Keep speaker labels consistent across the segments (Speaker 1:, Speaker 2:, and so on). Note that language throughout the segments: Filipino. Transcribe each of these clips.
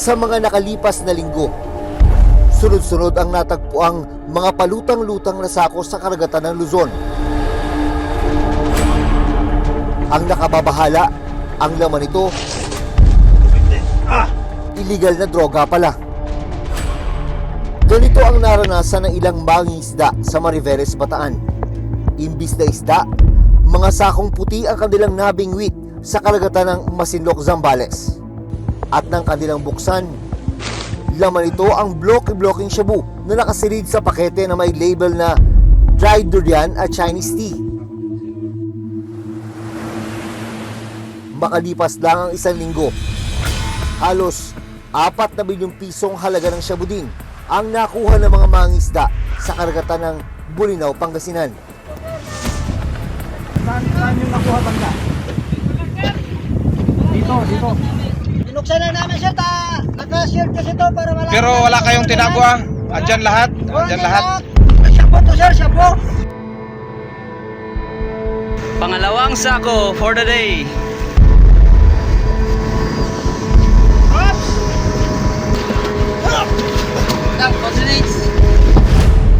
Speaker 1: Sa mga nakalipas na linggo, sunod-sunod ang natagpuang mga palutang-lutang na sako sa karagatan ng Luzon. Ang nakababahala, ang laman nito, illegal na droga pala. Ganito ang naranasan ng ilang mangingisda sa Mariveles, Bataan. Imbis na isda, mga sakong puti ang kanilang nabingwit sa karagatan ng Masinloc, Zambales. At nang kanilang buksan, laman ito ang bloke-bloking shabu na nakasilid sa pakete na may label na dried durian at Chinese tea. Makalipas lang ang isang linggo, halos 4 na bilyong pisong halaga ng shabu din ang nakuha ng mga mangingisda sa karagatan ng Bulinaw, Pangasinan.
Speaker 2: Saan yung nakuha banda? Dito.
Speaker 3: Binuksan na namin siya, naka-shirt kasi ito para malaman.
Speaker 4: Pero wala kayong tinago ah. Andyan lahat. Andyan lahat.
Speaker 3: Siya po to sir, siya po.
Speaker 5: Pangalawang sako for the day.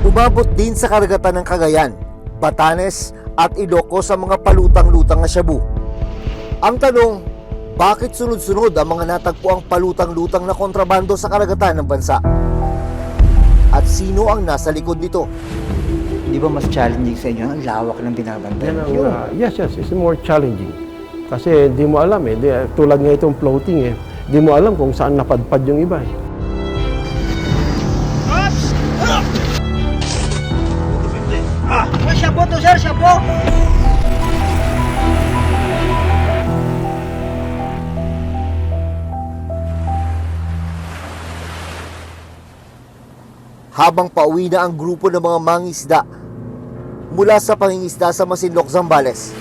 Speaker 1: Umabot din sa karagatan ng Cagayan, Batanes at Ilocos sa mga palutang-lutang na shabu. Ang tanong, bakit sunod-sunod ang mga natagpuang palutang-lutang na kontrabando sa karagatan ng bansa? At sino ang nasa likod nito?
Speaker 6: Di ba mas challenging sa inyo? Ang lawak ng binabantayan.
Speaker 7: Yes, it's more challenging. Kasi di mo alam tulad nga itong floating di mo alam kung saan napadpad yung iba
Speaker 3: Siya po to sir, siya po.
Speaker 1: Habang pauwi na ang grupo ng mga mangingisda mula sa pangingisda sa Masinloc, Zambales,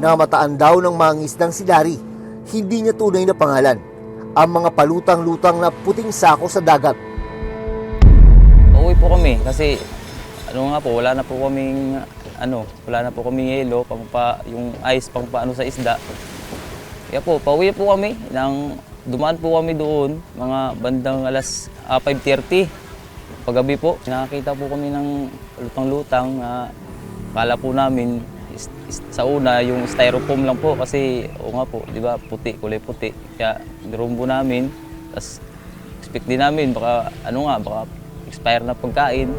Speaker 1: namataan daw ng mangingisdang si Larry, hindi niya tunay na pangalan, ang mga palutang-lutang na puting sako sa dagat.
Speaker 5: Uuwi po kami kasi wala na po kaming yelo, yung ice pangpaano sa isda. Kaya po, pauwi po kami, dumaan po kami doon, mga bandang alas 5:30. Paggabi po, nakakita po kami ng lutang-lutang na kala po namin sa una yung styrofoam lang po kasi di ba, puti, kulay puti. Kaya nirumbo namin, tapos expect din namin baka expire na pagkain.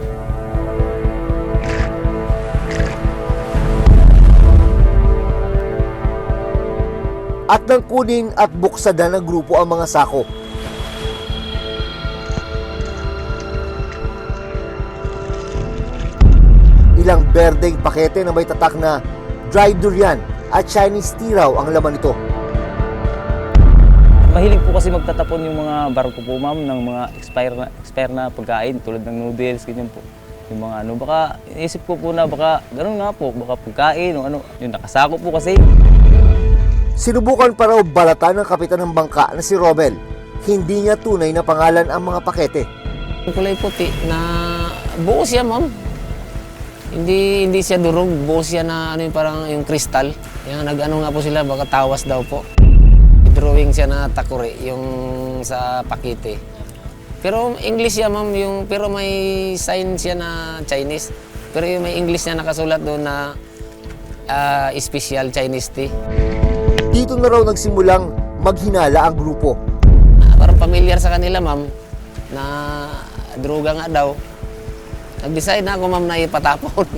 Speaker 1: At nang kunin at buksadan ng grupo ang mga sako. Ilang berdeng pakete na may tatak na dried durian at Chinese tea raw ang laman nito.
Speaker 5: Mahilig po kasi magtatapon yung mga barko po ma'am ng mga expire na pagkain tulad ng noodles, ganyan po. Yung mga baka iisip ko po na baka ganun nga po, baka pagkain o yung nakasako po kasi.
Speaker 1: Sinubukan pa raw balatan ng kapitan ng bangka na si Romel. Hindi niya tunay na pangalan ang mga pakete.
Speaker 8: Yung kulay puti na buo siya ma'am. Hindi siya durog, buo siya na parang yung kristal. Yung nga po sila, baka tawas daw po. Drawing siya na takuri, yung sa pakete. Pero English siya ma'am, pero may sign siya na Chinese. Pero yung may English niya nakasulat doon na special Chinese tea.
Speaker 1: Dito na raw nagsimulang maghinala ang grupo.
Speaker 8: Parang familiar sa kanila ma'am, na droga nga daw. Nag-decide na ako ma'am na ipatapon.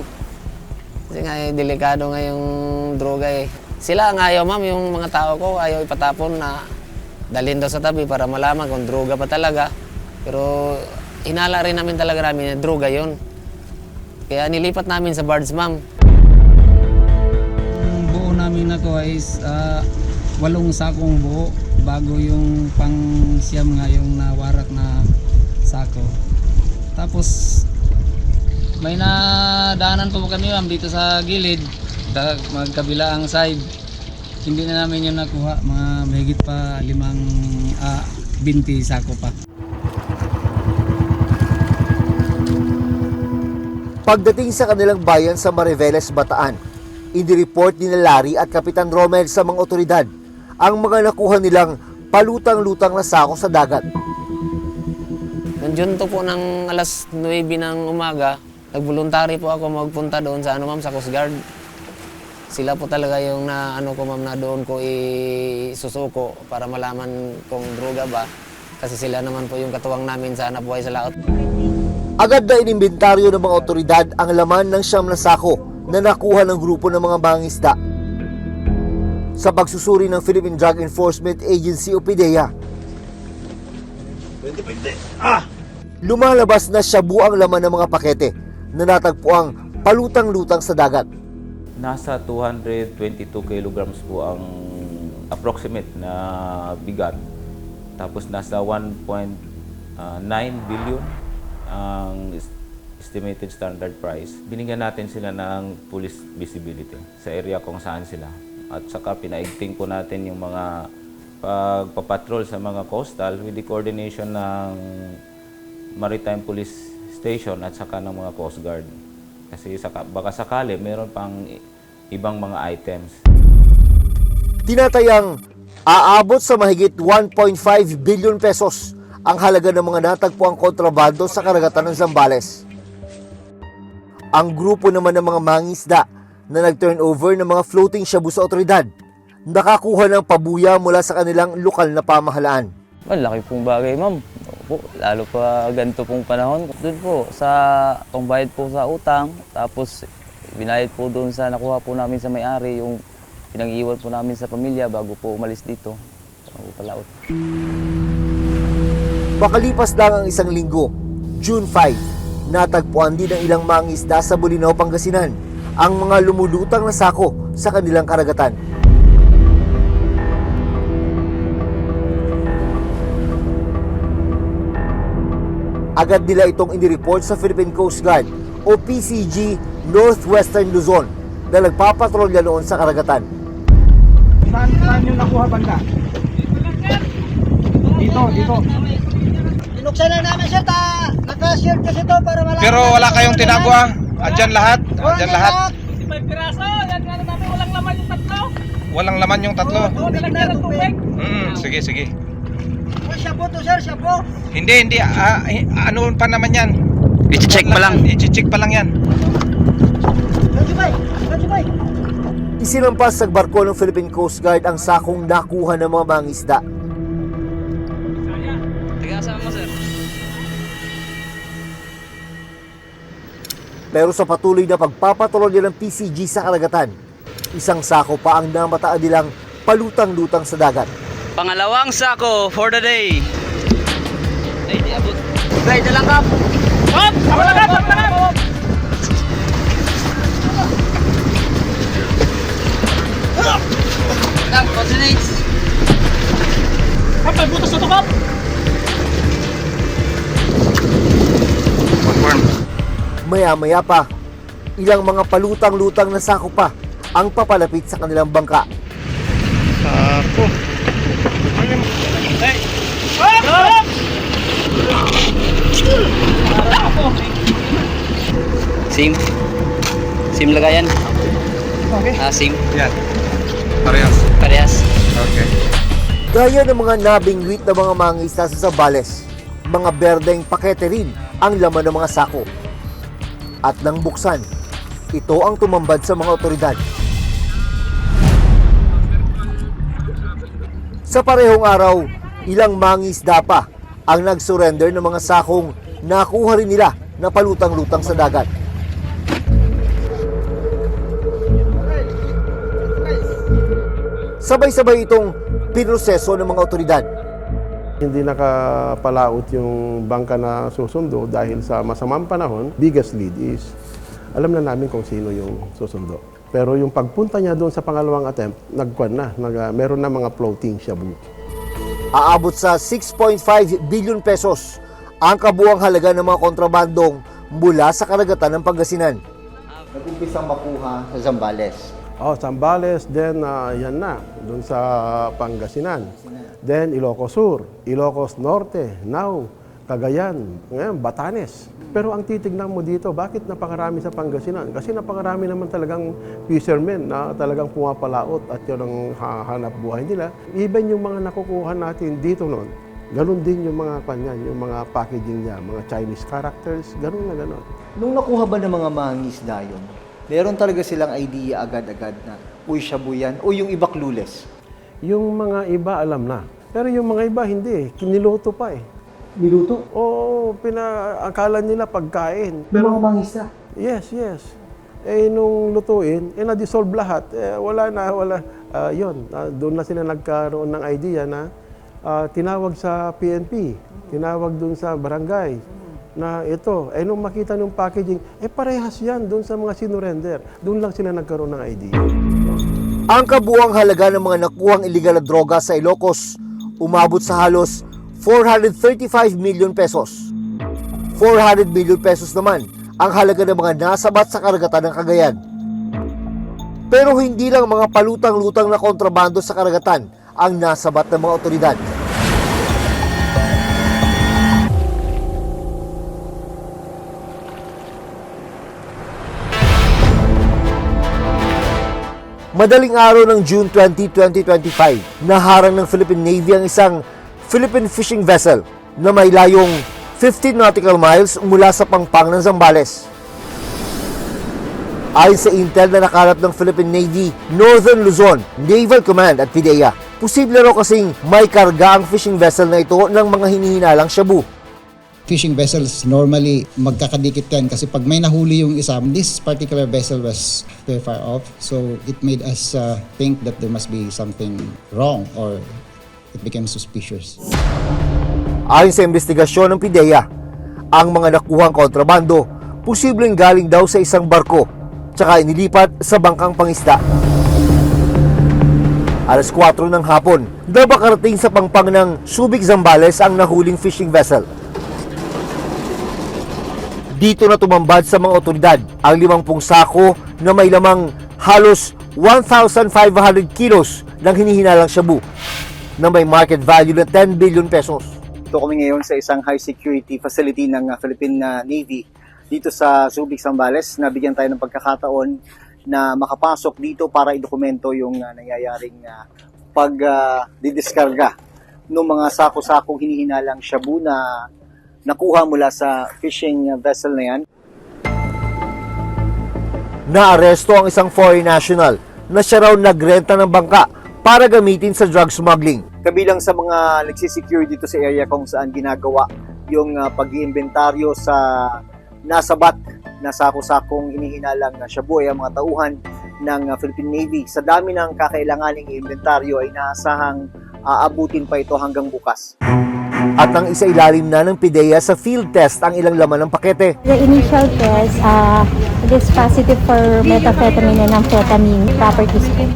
Speaker 8: Kasi nga delikado nga yung droga Sila ang ayaw ma'am, yung mga tao ko ayaw ipatapon na dalhin daw sa tabi para malaman kung droga pa talaga. Pero hinala rin namin talaga na droga yun. Kaya nilipat namin sa barge ma'am.
Speaker 2: Ang buo namin nakuha is 8 sakong buo bago yung pang-siyam nga yung nawarak na sako. Tapos may nadaanan po kami ma'am dito sa gilid, magkabila ang side. Hindi na namin yung nakuha, mga mahigit pa 20 sako pa.
Speaker 1: Pagdating sa kanilang bayan sa Mariveles, Bataan, inireport ni Larry at Kapitan Romel sa mga otoridad ang mga nakuha nilang palutang-lutang na sako sa dagat.
Speaker 8: Nandiyon to po ng alas 9 ng umaga, nagvoluntary po ako magpunta doon sa ma'am, sa Coast Guard. Sila po talaga yung ko ma'am na doon ko isusuko para malaman kung droga ba. Kasi sila naman po yung katuwang namin sa hanap buhay sa laot.
Speaker 1: Agad na inimbentaryo ng mga otoridad ang laman ng 9 na sako na nakuha ng grupo ng mga mangingisda. Sa pagsusuri ng Philippine Drug Enforcement Agency o PDEA, lumalabas na shabu ang laman ng mga pakete na natagpuang palutang-lutang sa dagat.
Speaker 9: Nasa 222 kilograms po ang approximate na bigat. Tapos nasa 1.9 billion ang estimated standard price. Binigyan natin sila ng police visibility sa area kung saan sila. At saka pinaigting po natin yung mga pagpapatrol sa mga coastal with the coordination ng Maritime Police Station at saka ng mga Coast Guard. Kasi baka sakali meron pang ibang mga items.
Speaker 1: Tinatayang aabot sa mahigit 1.5 billion pesos ang halaga ng mga natagpuang kontrabando sa karagatan ng Zambales. Ang grupo naman ng mga mangingisda na nag-turnover ng mga floating shabu sa otoridad, nakakuha ng pabuya mula sa kanilang lokal na pamahalaan.
Speaker 5: Malaki pong bagay, ma'am. Po, lalo pa ganito pong panahon. Doon po, sa pangbayad po sa utang, tapos binayad po doon sa nakuha po namin sa may-ari, yung pinag-iwan po namin sa pamilya bago po umalis dito. Palaot.
Speaker 1: Makalipas lang ang isang linggo, June 5, natagpuan din ng ilang mangingisda sa Bolinao, Pangasinan ang mga lumulutang na sako sa kanilang karagatan. Agad nila itong inireport sa Philippine Coast Guard o PCG Northwestern Luzon na nagpapatrolya noon sa karagatan.
Speaker 4: Saan yung nakuha banda? Dito.
Speaker 3: Binuksan lang namin sir, naka-shirt kasi to para malaman.
Speaker 4: Pero wala kayong tinagwa? Andyan lahat? Andyan lahat? Walang laman yung tatlo? Sige.
Speaker 3: Shabu to sir, shabu.
Speaker 4: Hindi. Ano pa naman yan?
Speaker 5: I-check pa lang.
Speaker 4: I-check pa lang yan.
Speaker 3: Gajibay.
Speaker 1: Isinampas sa barko ng Philippine Coast Guard ang sakong nakuha ng mga mangingisda.
Speaker 5: Taga-asama mo, sir.
Speaker 1: Pero sa patuloy na pagpapatrolya ng PCG sa karagatan, isang sako pa ang namataan nilang palutang-lutang sa dagat.
Speaker 5: Pangalawang sako for the day. Ay, di abot. Right na lang, Kap. Hop! Sama na, Kap! Lang, coordinates. Kap, may butas na to, Kap!
Speaker 1: Maya-maya pa, ilang mga palutang-lutang na sako pa ang papalapit sa kanilang bangka.
Speaker 5: Sim lagayan.
Speaker 4: Okay.
Speaker 5: Sim.
Speaker 4: Yan. Parehas.
Speaker 5: Parehas.
Speaker 4: Okay.
Speaker 1: Gaya ng mga nabingwit na mga mangingisda sa Zambales, mga berdeng pakete rin ang laman ng mga sako. At nang buksan, ito ang tumambad sa mga otoridad. Sa parehong araw, ilang mangingisda pa ang nag-surrender ng mga sakong nakuha rin nila na palutang-lutang sa dagat. Sabay-sabay itong pinroseso ng mga otoridad.
Speaker 7: Hindi nakapalaot yung bangka na susundo dahil sa masamang panahon, biggest lead is alam na namin kung sino yung susundo. Pero yung pagpunta niya doon sa pangalawang attempt, meron na mga floating shabu.
Speaker 1: Aabot sa 6.5 billion pesos ang kabuang halaga ng mga kontrabandong mula sa karagatan ng Pangasinan.
Speaker 6: Nag-umpisang makuha sa Zambales.
Speaker 7: Zambales, then yan na, doon sa Pangasinan. Then Ilocos Sur, Ilocos Norte, now Cagayan, ngayon, Batanes. Pero ang titignan mo dito, bakit napakarami sa Pangasinan? Kasi napakarami naman talagang fishermen na talagang pumapalaot at yun ang hanap buhay nila. Even yung mga nakukuha natin dito noon, ganun din yung mga kanyan, yung mga packaging niya, mga Chinese characters, ganun na ganun.
Speaker 6: Nung nakuha ba ng mga mangingisda yun, meron talaga silang idea agad-agad na, uy, shabu yan, o yung iba clueless?
Speaker 7: Yung mga iba alam na. Pero yung mga iba hindi, kiniluto pa eh.
Speaker 6: Niluto?
Speaker 7: Oo, akala nila pagkain.
Speaker 6: Yung mga mangingisda?
Speaker 7: Yes. Eh, nung lutuin, na-dissolve lahat. Wala. Doon na sila nagkaroon ng idea na tinawag sa PNP, tinawag doon sa barangay na ito. Nung makita ng packaging, parehas yan doon sa mga sinurrender. Doon lang sila nagkaroon ng idea.
Speaker 1: Ang kabuuang halaga ng mga nakuhang iligal na droga sa Ilocos umabot sa halos 435 million pesos. 400 million pesos naman ang halaga ng mga nasabat sa karagatan ng Cagayan. Pero hindi lang mga palutang-lutang na kontrabando sa karagatan ang nasabat ng mga otoridad. Madaling araw ng June 20, 2025, naharang ng Philippine Navy ang isang Philippine fishing vessel na may layong 15 nautical miles mula sa pangpang ng Zambales. Ayon sa intel na nakalap ng Philippine Navy, Northern Luzon, Naval Command at PIDEA, posible raw kasing may karga ang fishing vessel na ito ng mga hinihinalang shabu.
Speaker 10: Fishing vessels normally magkakadikit yan kasi pag may nahuli yung isa, this particular vessel was very far off, so it made us think that there must be something wrong or it became suspicious.
Speaker 1: Ayon sa investigasyon ng PIDEA, ang mga nakuhang kontrabando posibleng galing daw sa isang barko tsaka inilipat sa bangkang pangisda. Alas 4 ng hapon, nakarating sa pangpang ng Subic, Zambales ang nahuling fishing vessel. Dito na tumambad sa mga otoridad ang 50 sako na may lamang halos 1,500 kilos ng hinihinalang shabu na may market value na 10 billion pesos.
Speaker 6: Ito kami ngayon sa isang high security facility ng Philippine Navy dito sa Subic, Zambales. Nabigyan tayo ng pagkakataon na makapasok dito para idokumento yung nangyayaring pag-didiskarga ng mga sako-sakong hinihinalang shabu na nakuha mula sa fishing vessel na yan.
Speaker 1: Naaresto ang isang foreign national na siya raw nagrenta ng bangka para gamitin sa drug smuggling.
Speaker 6: Kabilang sa mga nagsisecure dito sa area kung saan ginagawa yung pag-iimbentaryo sa nasabat na sako-sakong hinihinalang shabu ay ang mga tauhan ng Philippine Navy. Sa dami ng kakailanganing inventaryo ay naasahang aabutin pa ito hanggang bukas.
Speaker 1: At nang isa-ilalim na ng PIDEA sa field test ang ilang laman ng pakete.
Speaker 11: The initial test, it is positive for methamphetamine and amphetamine properties po.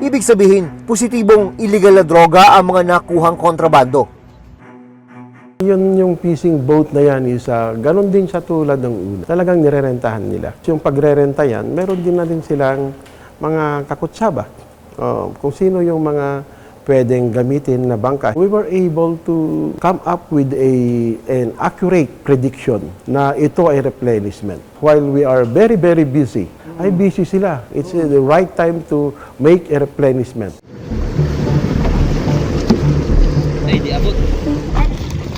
Speaker 1: Ibig sabihin, positibong illegal na droga ang mga nakuhang kontrabando.
Speaker 7: Yun yung fishing boat na yan is ganun din siya tulad ng una. Talagang nirerentahan nila. Yung pagrerenta yan, meron din na din silang mga kakutsaba. Kung sino yung mga pwedeng gamitin na bangka. We were able to come up with an accurate prediction na ito ay replenishment. While we are very, very busy, ay busy sila. It's the right time to make a replenishment.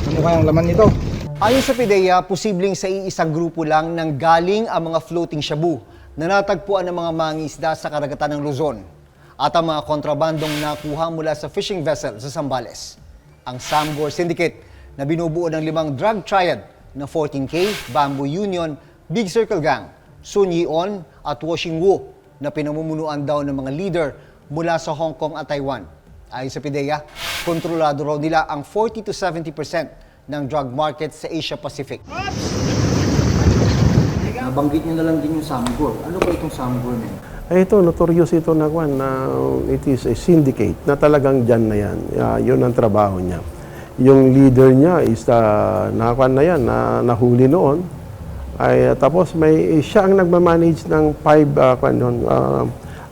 Speaker 6: Ano kayang laman nito? Ayon sa PIDEA, posibleng sa iisang grupo lang nang galing ang mga floating shabu na natagpuan ng mga mangingisda sa karagatan ng Luzon at ang mga kontrabandong nakuha mula sa fishing vessel sa Zambales. Ang Samgor Syndicate na binubuo ng 5 drug triad na 14K, Bamboo Union, Big Circle Gang, Sun Yi-on at Wo Xingwu na pinamumunuan daw ng mga leader mula sa Hong Kong at Taiwan. Ayon sa PIDEA, kontrolado raw nila ang 40 to 70% ng drug market sa Asia Pacific. Nabanggit nyo na lang din yung Samgor. Ano ba itong Samgor na yun?
Speaker 7: Ito, notorious ito na it is a syndicate na talagang dyan na yan. Yun ang trabaho niya. Yung leader niya is nahuli noon. Tapos siya ang nagmamanage ng 5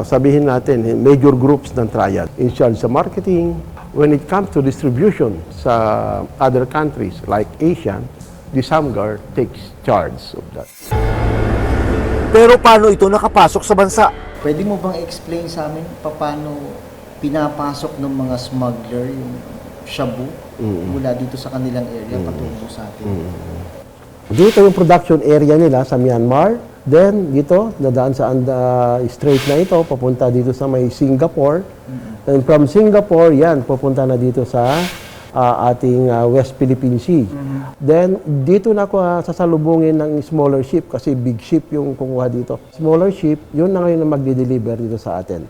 Speaker 7: sabihin natin, major groups ng triad in charge sa marketing. When it comes to distribution sa other countries like Asia, the SAMGAR takes charge of that.
Speaker 1: Pero paano ito nakapasok sa bansa?
Speaker 6: Pwede mo bang explain sa amin paano pinapasok ng mga smuggler yung shabu mula dito sa kanilang area patungo sa atin?
Speaker 7: Dito yung production area nila sa Myanmar. Then, dito, dadaan sa strait na ito, papunta dito sa may Singapore. And from Singapore, yan, papunta na dito sa ating West Philippine Sea. Then, dito na ako sasalubungin ng smaller ship kasi big ship yung kukuha dito. Smaller ship, yun na ngayon na magde-deliver dito sa atin.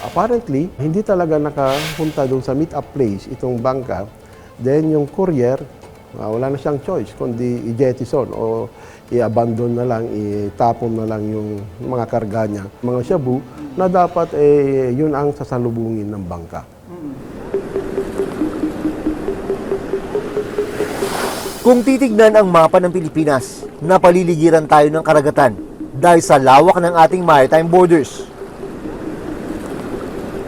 Speaker 7: Apparently, hindi talaga nakapunta doon sa meet-up place itong bangka. Then, yung courier, wala na siyang choice kundi i-jettison o i-abandon na lang, itapon na lang yung mga karga niya. Mga shabu na dapat yun ang sasalubungin ng bangka.
Speaker 1: Kung titignan ang mapa ng Pilipinas, napaliligiran tayo ng karagatan dahil sa lawak ng ating maritime borders.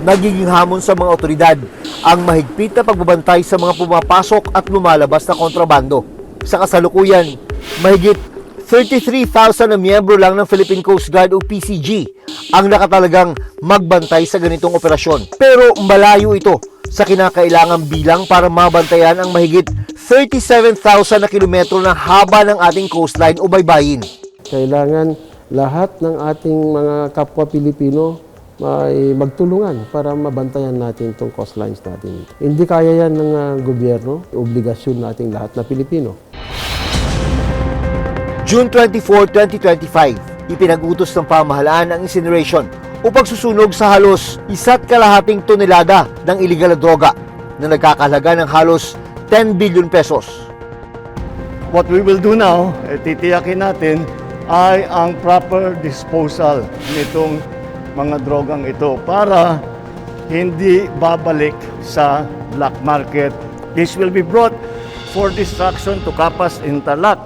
Speaker 1: Nagiging hamon sa mga otoridad ang mahigpit na pagbabantay sa mga pumapasok at lumalabas na kontrabando. Sa kasalukuyan, mahigit 33,000 na miyembro lang ng Philippine Coast Guard o PCG ang nakatalagang magbantay sa ganitong operasyon. Pero malayo ito sa kinakailangang bilang para mabantayan ang mahigit 37,000 na kilometro na haba ng ating coastline o baybayin.
Speaker 7: Kailangan lahat ng ating mga kapwa Pilipino ay magtulungan para mabantayan natin itong coastlines natin. Hindi kaya yan ng gobyerno, obligasyon nating lahat na Pilipino.
Speaker 1: June 24, 2025, ipinag-utos ng pamahalaan ang incineration o pagsusunog sa halos 1.5 tonelada ng iligal na droga na nagkakahalaga ng halos 10 billion pesos.
Speaker 12: What we will do now, titiyakin natin, ay ang proper disposal nitong mga drogang ito para hindi babalik sa black market. This will be brought for destruction to Capas Interlac.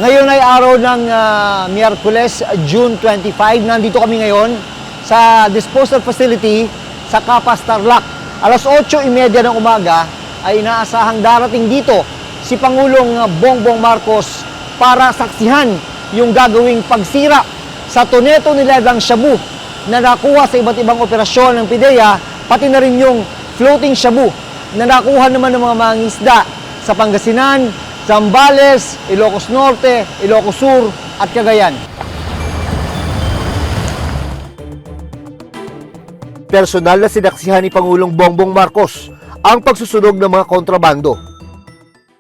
Speaker 6: Ngayon ay araw ng Miyerkules, June 25. Nandito kami ngayon sa disposal facility sa Capas, Tarlac. Alas 8:30 ng umaga ay inaasahang darating dito si Pangulong Bongbong Marcos para saksihan yung gagawing pagsira sa toneto-niledang shabu na nakuha sa iba't ibang operasyon ng PIDEA, pati na rin yung floating shabu na nakuha naman ng mga mangingisda sa Pangasinan, Zambales, Ilocos Norte, Ilocos Sur at Cagayan.
Speaker 1: Personal na sinaksihan ni Pangulong Bongbong Marcos ang pagsusunog ng mga kontrabando.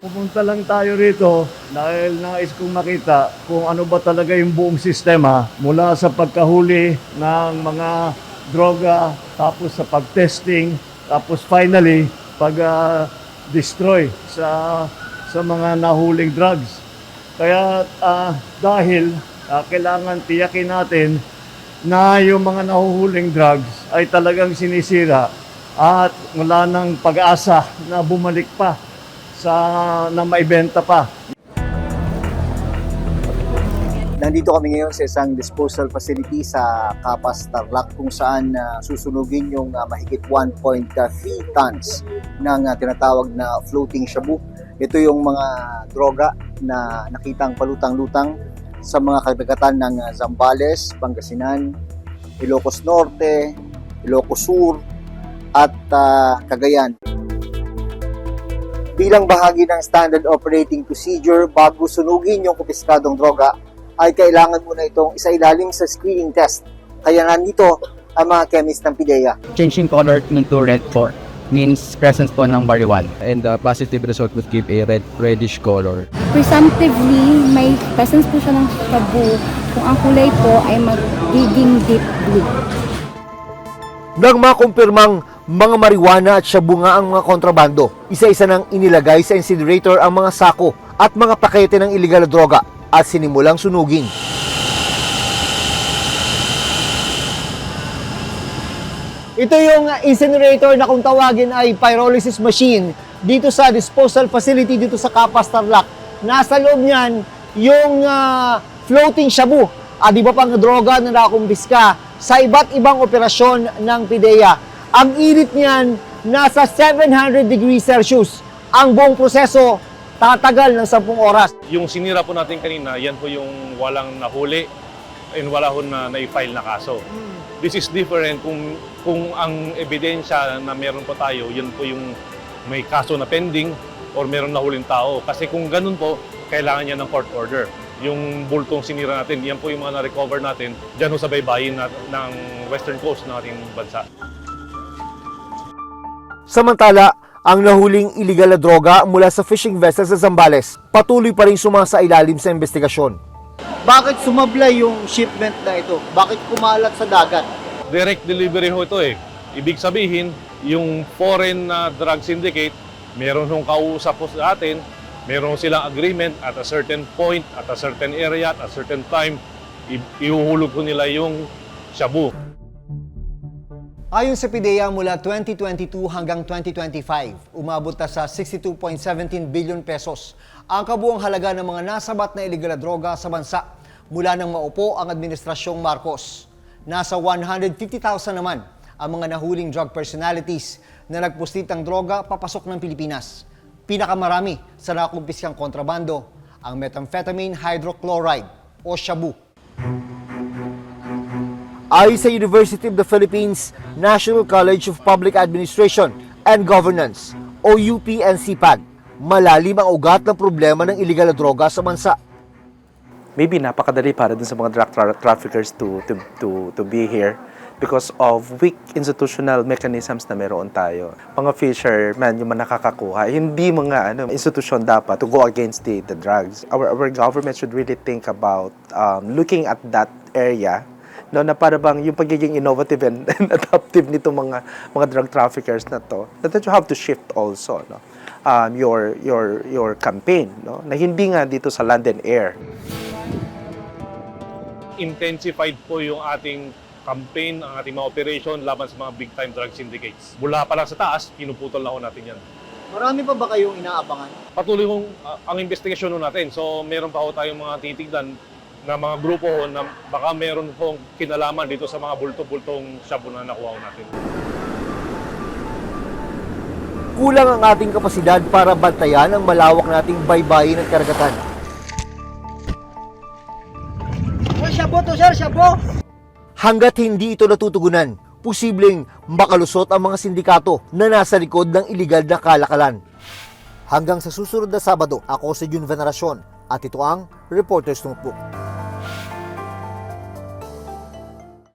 Speaker 12: Pupunta lang tayo rito dahil nais kong makita kung ano ba talaga yung buong sistema mula sa pagkahuli ng mga droga, tapos sa pag-testing, tapos finally pag-destroy sa mga nahuling drugs. Kaya dahil kailangan tiyakin natin na yung mga nahuhuling drugs ay talagang sinisira at wala nang pag-asa na bumalik pa na maibenta pa.
Speaker 6: Nandito kami ngayon sa isang disposal facility sa Capas, Tarlac kung saan susunugin yung mahigit 1.3 tons ng tinatawag na floating shabu. Ito yung mga droga na nakitang palutang-lutang sa mga karagatan ng Zambales, Pangasinan, Ilocos Norte, Ilocos Sur at Cagayan. Bilang bahagi ng standard operating procedure bago sunugin yung kumpiskadong droga, ay kailangan muna itong isailalim sa screening test. Kaya nandito ang mga chemist ng PIDEA.
Speaker 13: Changing color to red 4 means presence po ng marijuana. And the positive result would give a reddish color.
Speaker 11: Presumptively, may presence po siya ng shabu kung ang kulay po ay magiging deep blue.
Speaker 1: Nang makumpirmang mga marijuana at shabu nga ang mga kontrabando, isa-isa nang inilagay sa incinerator ang mga sako at mga pakete ng iligal na droga at sinimulang sunugin.
Speaker 6: Ito yung incinerator na kung tawagin ay pyrolysis machine dito sa disposal facility dito sa Capas, Tarlac. Nasa loob niyan yung floating shabu. Di ba pang droga na nakumbiska sa iba't ibang operasyon ng PIDEA. Ang init niyan, nasa 700 degrees Celsius. Ang buong proseso, tatagal ng 10 oras.
Speaker 14: Yung sinira po natin kanina, yan po yung walang nahuli and wala ho na na-file na kaso. This is different kung ang ebidensya na meron po tayo, yan po yung may kaso na pending or meron nahuling tao. Kasi kung ganun po, kailangan niya ng court order. Yung bultong sinira natin, yan po yung mga na-recover natin dyan sa baybayin ng western coast ng ating bansa.
Speaker 1: Samantala, ang nahuling iligal na droga mula sa fishing vessel sa Zambales patuloy pa rin sumasailalim sa investigasyon.
Speaker 6: Bakit sumablay yung shipment na ito? Bakit kumalat sa dagat?
Speaker 14: Direct delivery ho ito eh. Ibig sabihin, yung foreign na drug syndicate, meron hong kausap po sa atin, meron silang agreement at a certain point, at a certain area, at a certain time, ihuhulog ko nila yung shabu.
Speaker 6: Ayon sa PIDEA, mula 2022 hanggang 2025, umabot na sa 62.17 billion pesos ang kabuang halaga ng mga nasabat na iligal na droga sa bansa mula nang maupo ang Administrasyong Marcos. Nasa 150,000 naman ang mga nahuling drug personalities na nagpuslit ng droga papasok ng Pilipinas. Pinakamarami sa nakumpiskang kontrabando ang methamphetamine hydrochloride o shabu.
Speaker 1: Ayon sa University of the Philippines National College of Public Administration and Governance o UP-NCPAG, malalim ang ugat ng problema ng iligal na droga sa bansa.
Speaker 15: Maybe napakadali para dun sa mga drug traffickers to be here because of weak institutional mechanisms na meron tayo. Mga fishermen, yung mga nakakakuha, hindi mga institusyon dapat to go against the drugs. Our government should really think about looking at that area, no, na para bang yung pagiging innovative and adaptive nito mga drug traffickers na to, that you have to shift also, no, your campaign, no, na hindi nga dito sa land and air.
Speaker 14: Intensified po yung ating campaign, ang ating mga operation laban sa mga big time drug syndicates. Mula pa lang sa taas, pinuputol na ho natin yan.
Speaker 6: Marami pa ba kayong inaabangan?
Speaker 14: Patuloy hong ang investigasyon natin. So meron pa ho tayong mga titignan na mga grupo ho na baka meron hong kinalaman dito sa mga bulto-bultong shabu na nakuha ho natin.
Speaker 1: Kulang ang ating kapasidad para bantayan ang malawak nating baybayin ng karagatan.
Speaker 3: Shabu to sir, shabu!
Speaker 1: Hanggat hindi ito natutugunan, posibleng makalusot ang mga sindikato na nasa likod ng iligal na kalakalan. Hanggang sa susunod na Sabado, ako si Jun Veneracion at ito ang Reporter's Notebook.